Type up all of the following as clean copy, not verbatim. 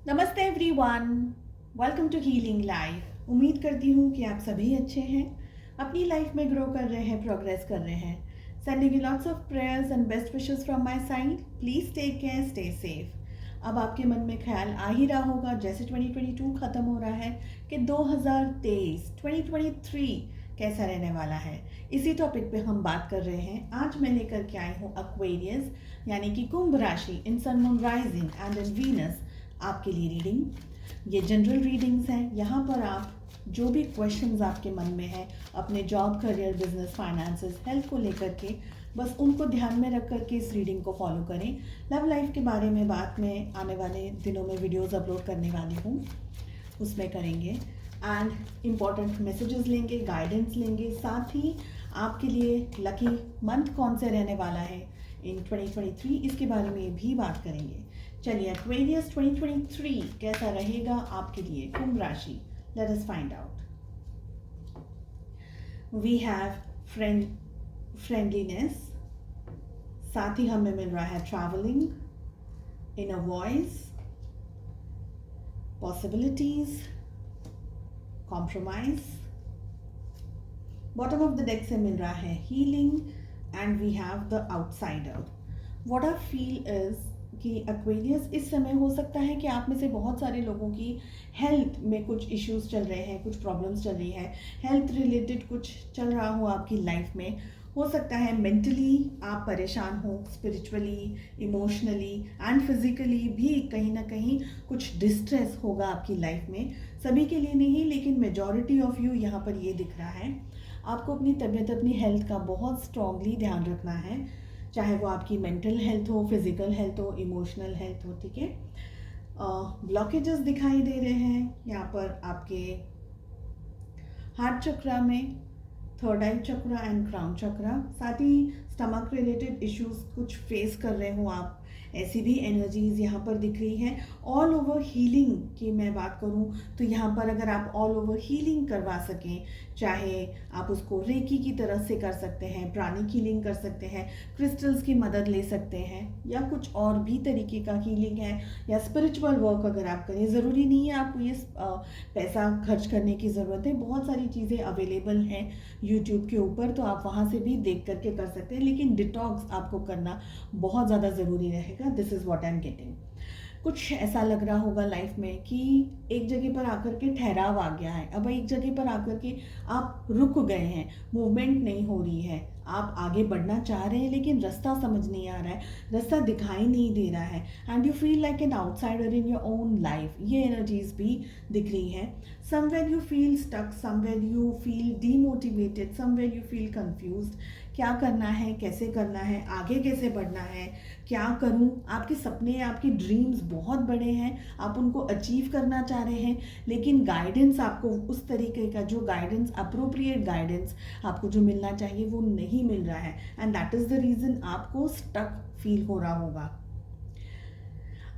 नमस्ते everyone, welcome to healing life. उम्मीद करती हूँ कि आप सभी अच्छे हैं, अपनी लाइफ में ग्रो कर रहे हैं, प्रोग्रेस कर रहे हैं। Sending you lots of prayers and best wishes from my side. Please take care, stay safe. अब आपके मन में ख्याल आ ही रहा होगा, जैसे 2022 ख़त्म हो रहा है, कि 2023 2023 कैसा रहने वाला है। इसी टॉपिक पे हम बात कर रहे हैं। आज मैं लेकर के आई हूँ एक्वेरियस यानी कि कुंभ राशि in sun moon rising and in Venus आपके लिए रीडिंग। ये जनरल रीडिंग्स हैं। यहाँ पर आप जो भी क्वेश्चंस आपके मन में हैं अपने job, career, business, finances, health को लेकर के, बस उनको ध्यान में रख कर के इस रीडिंग को फॉलो करें। लव लाइफ के बारे में बात में आने वाले दिनों में वीडियोस अपलोड करने वाली हूँ, उसमें करेंगे एंड इम्पॉर्टेंट मैसेजेस लेंगे, गाइडेंस लेंगे। साथ ही आपके लिए लकी मंथ कौन से रहने वाला है इन 2023, इसके बारे में भी बात करेंगे। चलिए, एक्वेरियस 2023 कैसा रहेगा आपके लिए, कुंभ राशि। Let us find out. We have friendliness, साथ ही हमें मिल रहा है travelling, inner voice, possibilities, compromise. Bottom of the deck से मिल रहा है healing and we have the outsider. What I feel is कि एक्वेरियस इस समय हो सकता है कि आप में से बहुत सारे लोगों की हेल्थ में कुछ इश्यूज चल रहे हैं, कुछ प्रॉब्लम्स चल रही है, हेल्थ रिलेटेड कुछ चल रहा हो आपकी लाइफ में। हो सकता है मेंटली आप परेशान हो, स्पिरिचुअली, इमोशनली एंड फिजिकली भी कहीं ना कहीं कुछ डिस्ट्रेस होगा आपकी लाइफ में। सभी के लिए नहीं, लेकिन मेजॉरिटी ऑफ यू यहाँ पर ये दिख रहा है। आपको अपनी तबीयत, अपनी हेल्थ का बहुत स्ट्रांगली ध्यान रखना है, चाहे वो आपकी मेंटल हेल्थ हो, फिजिकल हेल्थ हो, इमोशनल हेल्थ हो। ठीक है। ब्लॉकेजेस दिखाई दे रहे हैं यहाँ पर आपके हार्ट चक्रा में, third eye chakra and crown chakra. साथ ही स्टमक रिलेटेड इश्यूज कुछ फेस कर रहे हो आप, ऐसी भी एनर्जीज यहाँ पर दिख रही हैं। ऑल ओवर हीलिंग की मैं बात करूँ तो यहाँ पर अगर आप ऑल ओवर हीलिंग करवा सकें, चाहे आप उसको रेकी की तरह से कर सकते हैं, प्राणिक हीलिंग कर सकते हैं, क्रिस्टल्स की मदद ले सकते हैं, या कुछ और भी तरीके का हीलिंग है, या स्पिरिचुअल वर्क अगर आप करें। ज़रूरी नहीं है आपको ये पैसा खर्च करने की ज़रूरत है, बहुत सारी चीज़ें अवेलेबल हैं यूट्यूब के ऊपर, तो आप वहाँ से भी देख करके कर सकते हैं। लेकिन डिटॉक्स आपको करना बहुत ज़्यादा ज़रूरी रहेगा। This is what I am getting. कुछ ऐसा लग रहा होगा लाइफ में कि एक जगह पर आकर के ठहराव आ गया है। अब एक जगह पर आकर के आप रुक गए हैं, मूवमेंट नहीं हो रही है, आप आगे बढ़ना चाह रहे हैं लेकिन रास्ता समझ नहीं आ रहा है, रास्ता दिखाई नहीं दे रहा है, and you feel like an outsider in your own life. ये एनर्जीज भी दिख रही हैं। Somewhere you feel stuck, somewhere you feel demotivated, somewhere you feel confused. क्या करना है, कैसे करना है, आगे कैसे बढ़ना है, क्या करूं। आपके सपने, आपके ड्रीम्स बहुत बड़े हैं, आप उनको अचीव करना चाह रहे हैं, लेकिन गाइडेंस आपको उस तरीके का, जो गाइडेंस, अप्रोप्रिएट गाइडेंस आपको जो मिलना चाहिए वो नहीं मिल रहा है, and that is the reason आपको स्टक फील हो रहा होगा।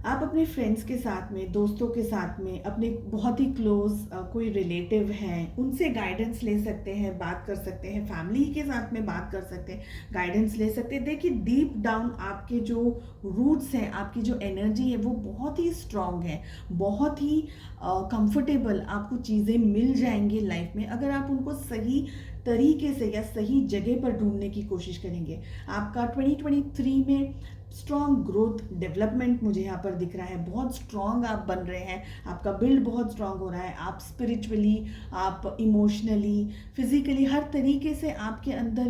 आप अपने फ्रेंड्स के साथ में, दोस्तों के साथ में, अपने बहुत ही क्लोज कोई रिलेटिव हैं, उनसे गाइडेंस ले सकते हैं, बात कर सकते हैं, फैमिली के साथ में बात कर सकते हैं, गाइडेंस ले सकते हैं। देखिए, डीप डाउन आपके जो रूट्स हैं, आपकी जो एनर्जी है वो बहुत ही स्ट्रांग है, बहुत ही कंफर्टेबल आपको चीज़ें मिल जाएंगी लाइफ में, अगर आप उनको सही तरीके से या सही जगह पर ढूंढने की कोशिश करेंगे। आपका 2023 में स्ट्रॉन्ग ग्रोथ, डेवलपमेंट मुझे यहाँ पर दिख रहा है। बहुत स्ट्रॉन्ग आप बन रहे हैं, आपका बिल्ड बहुत स्ट्रॉन्ग हो रहा है। आप स्पिरिचुअली, आप इमोशनली, फिजिकली, हर तरीके से आपके अंदर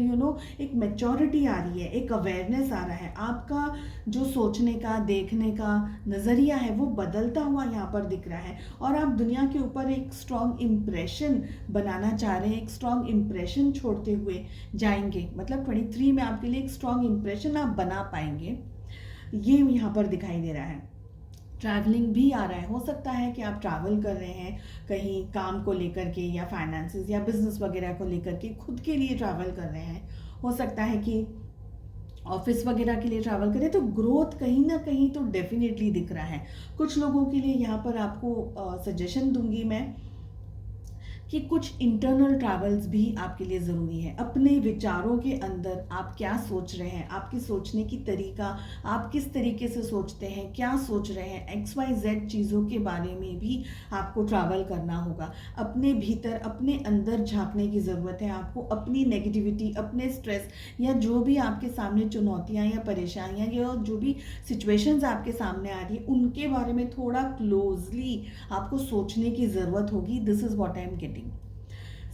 एक मैच्योरिटी आ रही है, एक अवेयरनेस आ रहा है। आपका जो सोचने का, देखने का नज़रिया है वो बदलता हुआ यहाँ पर दिख रहा है, और आप दुनिया के ऊपर एक स्ट्रॉन्ग इम्प्रेशन बनाना चाह रहे हैं, एक स्ट्रॉन्ग इम्प्रेशन छोड़ते हुए जाएंगे। मतलब 23 में आपके लिए एक स्ट्रॉन्ग इम्प्रेशन आप बना पाएंगे, ये यहाँ पर दिखाई दे रहा है। ट्रैवलिंग भी आ रहा है। हो सकता है कि आप ट्रैवल कर रहे हैं कहीं काम को लेकर के, या फाइनेंसेस या बिजनेस वगैरह को लेकर के, खुद के लिए ट्रैवल कर रहे हैं। हो सकता है कि ऑफिस वगैरह के लिए ट्रैवल करें। तो ग्रोथ कहीं ना कहीं तो डेफिनेटली दिख रहा है। कुछ लोगों के लिए यहाँ पर आपको सजेशन दूंगी मैं कि कुछ इंटरनल ट्रैवल्स भी आपके लिए ज़रूरी है। अपने विचारों के अंदर आप क्या सोच रहे हैं, आपके सोचने की तरीका, आप किस तरीके से सोचते हैं, क्या सोच रहे हैं, एक्स वाई जेड चीज़ों के बारे में भी आपको ट्रैवल करना होगा। अपने भीतर, अपने अंदर झांकने की ज़रूरत है आपको। अपनी नेगेटिविटी, अपने स्ट्रेस या जो भी आपके सामने चुनौतियाँ या परेशानियाँ या जो भी सिचुएशंस आपके सामने आ रही है, उनके बारे में थोड़ा क्लोजली आपको सोचने की ज़रूरत होगी। This is what I am getting.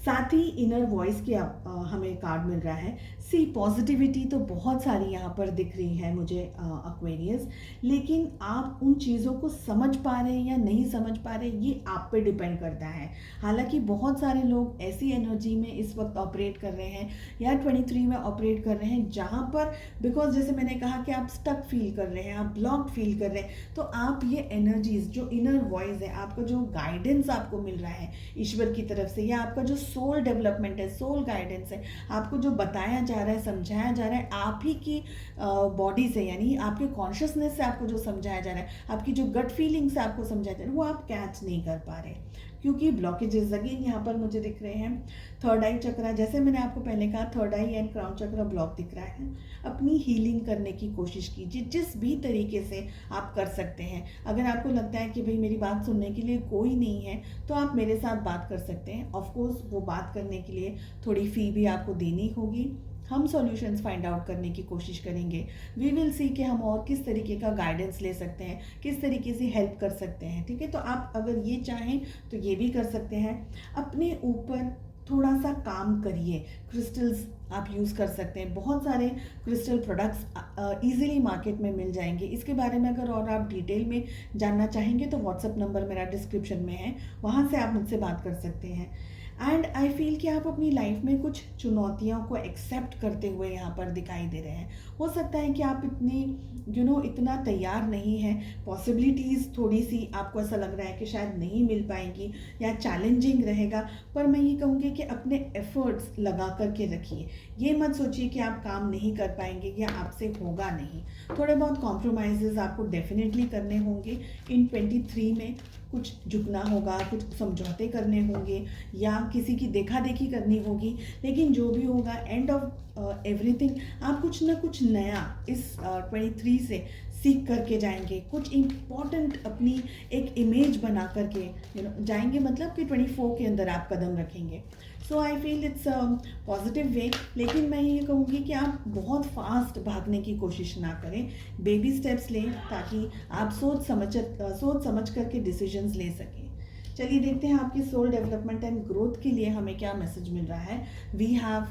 साथ ही इनर वॉइस के हमें कार्ड मिल रहा है। सी पॉजिटिविटी तो बहुत सारी यहाँ पर दिख रही है मुझे एक्वेरियस, लेकिन आप उन चीज़ों को समझ पा रहे हैं या नहीं समझ पा रहे, ये आप पे डिपेंड करता है। हालांकि बहुत सारे लोग ऐसी एनर्जी में इस वक्त ऑपरेट कर रहे हैं या 23 में ऑपरेट कर रहे हैं जहाँ पर, बिकॉज जैसे मैंने कहा कि आप स्टक फील कर रहे हैं, आप ब्लॉक फील कर रहे हैं, तो आप ये एनर्जीज, जो इनर वॉइस है, आपका जो गाइडेंस आपको मिल रहा है ईश्वर की तरफ से, या आपका जो सोल डेवलपमेंट है, सोल गाइडेंस है, आपको जो बताया जा रहा है, समझाया जा रहा है आप ही की बॉडी से, यानी आपके कॉन्शियसनेस से आपको जो समझाया जा रहा है, आपकी जो गट फीलिंग से आपको समझाया जा रहा है, वो आप कैच नहीं कर पा रहे क्योंकि ब्लॉकेजेस अगेन यहाँ पर मुझे दिख रहे हैं। थर्ड आई चक्रा, जैसे मैंने आपको पहले कहा, third I and crown chakra block दिख रहा है। अपनी हीलिंग करने की कोशिश कीजिए जिस भी तरीके से आप कर सकते हैं। अगर आपको लगता है कि भाई मेरी बात सुनने के लिए कोई नहीं है, तो आप मेरे साथ बात कर सकते हैं। ऑफकोर्स वो बात करने के लिए थोड़ी फ़ी भी आपको देनी होगी। हम सॉल्यूशंस फाइंड आउट करने की कोशिश करेंगे। वी विल सी कि हम और किस तरीके का गाइडेंस ले सकते हैं, किस तरीके से हेल्प कर सकते हैं। ठीक है, तो आप अगर ये चाहें तो ये भी कर सकते हैं। अपने ऊपर थोड़ा सा काम करिए। क्रिस्टल्स आप यूज़ कर सकते हैं, बहुत सारे क्रिस्टल प्रोडक्ट्स इजीली मार्केट में मिल जाएंगे। इसके बारे में अगर और आप डिटेल में जानना चाहेंगे तो व्हाट्सएप नंबर मेरा डिस्क्रिप्शन में है, वहाँ से आप मुझसे बात कर सकते हैं। एंड आई फील कि आप अपनी लाइफ में कुछ चुनौतियों को एक्सेप्ट करते हुए यहाँ पर दिखाई दे रहे हैं। हो सकता है कि आप इतनी इतना तैयार नहीं हैं, पॉसिबिलिटीज़ थोड़ी सी आपको ऐसा लग रहा है कि शायद नहीं मिल पाएंगी या चैलेंजिंग रहेगा, पर मैं ये कहूँगी कि अपने एफर्ट्स लगा करके रखिए। ये मत सोचिए कि आप काम नहीं कर पाएंगे या आपसे होगा नहीं। थोड़े बहुत कॉम्प्रोमाइज़ आपको डेफिनेटली करने होंगे। इन 23 में कुछ झुकना होगा, कुछ समझौते करने होंगे या किसी की देखा देखी करनी होगी, लेकिन जो भी होगा, एंड ऑफ एवरीथिंग आप कुछ ना कुछ नया इस 23 से सीख करके जाएंगे। कुछ इम्पॉर्टेंट अपनी एक इमेज बना करके जाएंगे, मतलब कि 24 के अंदर आप कदम रखेंगे। So I feel it's positive way. लेकिन मैं ये कहूँगी कि आप बहुत फास्ट भागने की कोशिश ना करें, बेबी स्टेप्स लें ताकि आप सोच समझ करके डिसीजंस ले सकें। चलिए देखते हैं आपकी सोल डेवलपमेंट एंड ग्रोथ के लिए हमें क्या मैसेज मिल रहा है। वी हैव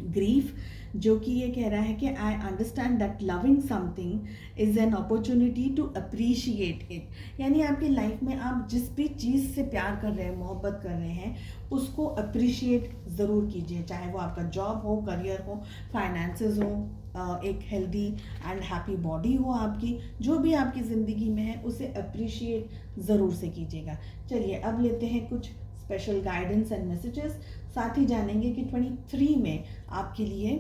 ग्रीफ, जो कि ये कह रहा है कि I understand that loving something is an opportunity to appreciate it. यानी आपकी लाइफ में आप जिस भी चीज़ से प्यार कर रहे हैं, मोहब्बत कर रहे हैं, उसको अप्रिशिएट ज़रूर कीजिए। चाहे वो आपका जॉब हो, करियर हो, फाइनेंसेस हो, एक हेल्दी एंड हैप्पी बॉडी हो आपकी, जो भी आपकी ज़िंदगी में है उसे अप्रिशिएट ज़रूर से कीजिएगा। चलिए अब लेते हैं कुछ स्पेशल गाइडेंस एंड मैसेजेस, साथ ही जानेंगे कि 23 में आपके लिए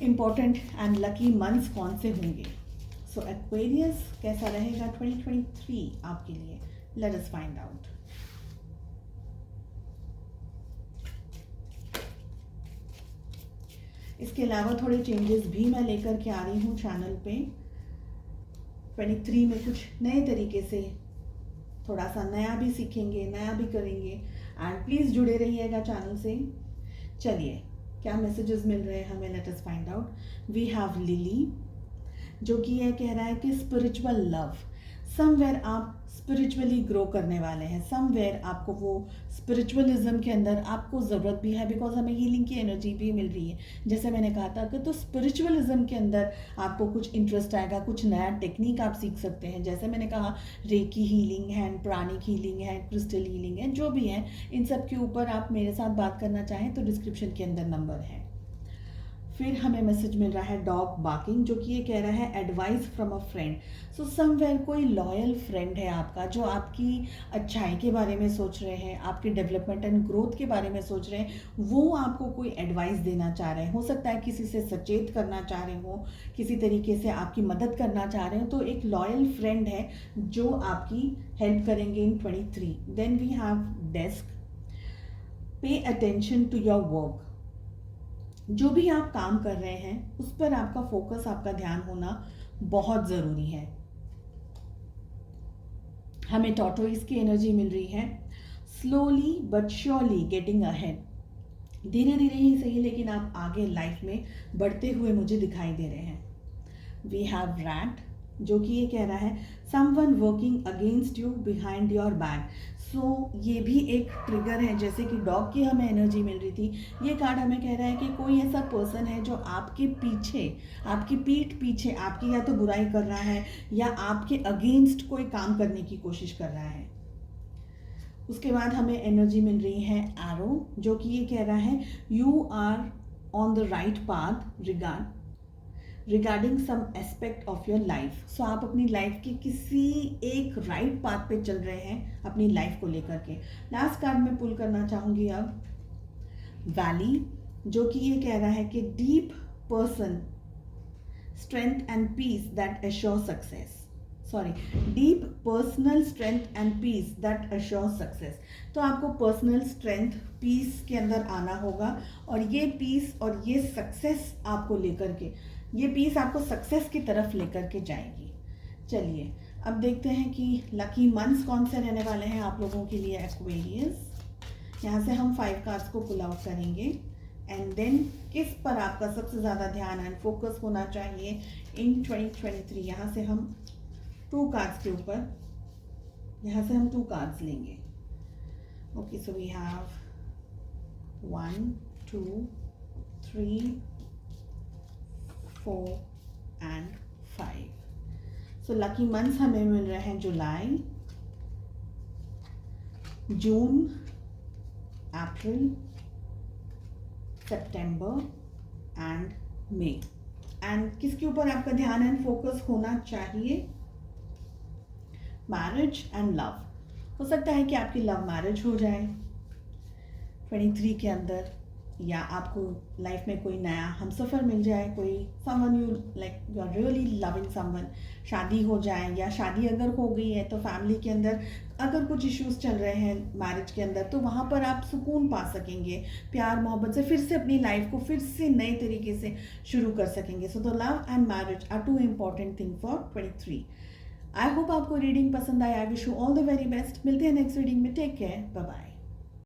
इम्पॉर्टेंट एंड लकी मंथ्स कौन से होंगे। सो एक्वेरियस, कैसा रहेगा 2023 आपके लिए? Late us find out. इसके अलावा थोड़े चेंजेस भी मैं लेकर के आ रही हूँ चैनल पे। 23 में कुछ नए तरीके से थोड़ा सा नया भी सीखेंगे, नया भी करेंगे, एंड प्लीज़ जुड़े रहिएगा चैनल से। चलिए क्या मैसेजेस मिल रहे हैं हमें, let us find out. We have lily, जो कि यह कह रहा है कि स्पिरिचुअल लव, समवेयर आप स्पिरिचुअली ग्रो करने वाले हैं, समवेयर आपको वो स्पिरिचुअलिज्म के अंदर आपको ज़रूरत भी है, बिकॉज हमें हीलिंग की एनर्जी भी मिल रही है। जैसे मैंने कहा था कि तो स्पिरिचुअलिज्म के अंदर आपको कुछ इंटरेस्ट आएगा, कुछ नया टेक्निक आप सीख सकते हैं। जैसे मैंने कहा, रेकी हीलिंग है, प्राणिक हीलिंग है, क्रिस्टल हीलिंग है, जो भी है, इन सब के ऊपर आप मेरे साथ बात करना चाहें तो डिस्क्रिप्शन के अंदर नंबर है। फिर हमें मैसेज मिल रहा है डॉग बार्किंग, जो कि ये कह रहा है advice from a friend. So somewhere कोई लॉयल फ्रेंड है आपका जो आपकी अच्छाई के बारे में सोच रहे हैं, आपके डेवलपमेंट एंड ग्रोथ के बारे में सोच रहे हैं, वो आपको कोई एडवाइस देना चाह रहे हैं। हो सकता है किसी से सचेत करना चाह रहे हो, किसी तरीके से आपकी मदद करना चाह रहे हो, तो एक लॉयल फ्रेंड है जो आपकी हेल्प करेंगे in 23। Then we have desk, pay attention to your work. जो भी आप काम कर रहे हैं उस पर आपका फोकस, आपका ध्यान होना बहुत ज़रूरी है। हमें टॉर्टोइस की एनर्जी मिल रही है, slowly but surely getting ahead. धीरे धीरे ही सही, लेकिन आप आगे लाइफ में बढ़ते हुए मुझे दिखाई दे रहे हैं। वी हैव रैट, जो कि ये कह रहा है someone working against you behind your back. So ये भी एक ट्रिगर है, जैसे कि डॉग की हमें एनर्जी मिल रही थी, ये कार्ड हमें कह रहा है कि कोई ऐसा पर्सन है जो आपके पीछे, आपकी पीठ पीछे आपकी या तो बुराई कर रहा है या आपके अगेंस्ट कोई काम करने की कोशिश कर रहा है। उसके बाद हमें एनर्जी मिल रही है एरो, जो कि ये कह रहा है you are on the right path regarding some aspect of your life. So आप अपनी लाइफ के किसी एक राइट पाथ पे चल रहे हैं अपनी लाइफ को लेकर के। लास्ट कार्ड में पुल करना चाहूँगी अब वैली, जो कि ये कह रहा है कि deep person strength and peace that assure success, deep personal strength and peace that assure success. तो आपको पर्सनल स्ट्रेंथ, पीस के अंदर आना होगा, और ये पीस और ये सक्सेस आपको लेकर के, ये पीस आपको सक्सेस की तरफ लेकर के जाएगी। चलिए अब देखते हैं कि लकी मंथ्स कौन से रहने वाले हैं आप लोगों के लिए एक्वेरियस। यहाँ से हम 5 कार्ड्स को पुल आउट करेंगे एंड देन किस पर आपका सबसे ज़्यादा ध्यान एंड फोकस होना चाहिए इन 2023। यहाँ से हम 2 कार्ड्स के ऊपर, यहाँ से हम 2 कार्ड्स लेंगे। Okay, so we have 1 2 3 4 and 5। So lucky months हमें मिल रहे हैं जुलाई, जून, अप्रैल, सितंबर एंड मई। एंड किसके ऊपर आपका ध्यान एंड फोकस होना चाहिए? Marriage and love. हो सकता है कि आपकी लव मैरिज हो जाए 23 के अंदर, या आपको लाइफ में कोई नया हमसफ़र मिल जाए, कोई someone you like, you are really loving someone, शादी हो जाए, या शादी अगर हो गई है तो फैमिली के अंदर अगर कुछ इश्यूज चल रहे हैं मैरिज के अंदर, तो वहाँ पर आप सुकून पा सकेंगे, प्यार मोहब्बत से फिर से अपनी लाइफ को फिर से नए तरीके से शुरू कर सकेंगे। So the love and marriage are 2 important thing for 23। I hope आपको रीडिंग पसंद आए। I wish you all the very best. मिलते हैं नेक्स्ट रीडिंग में। Take care, bye bye.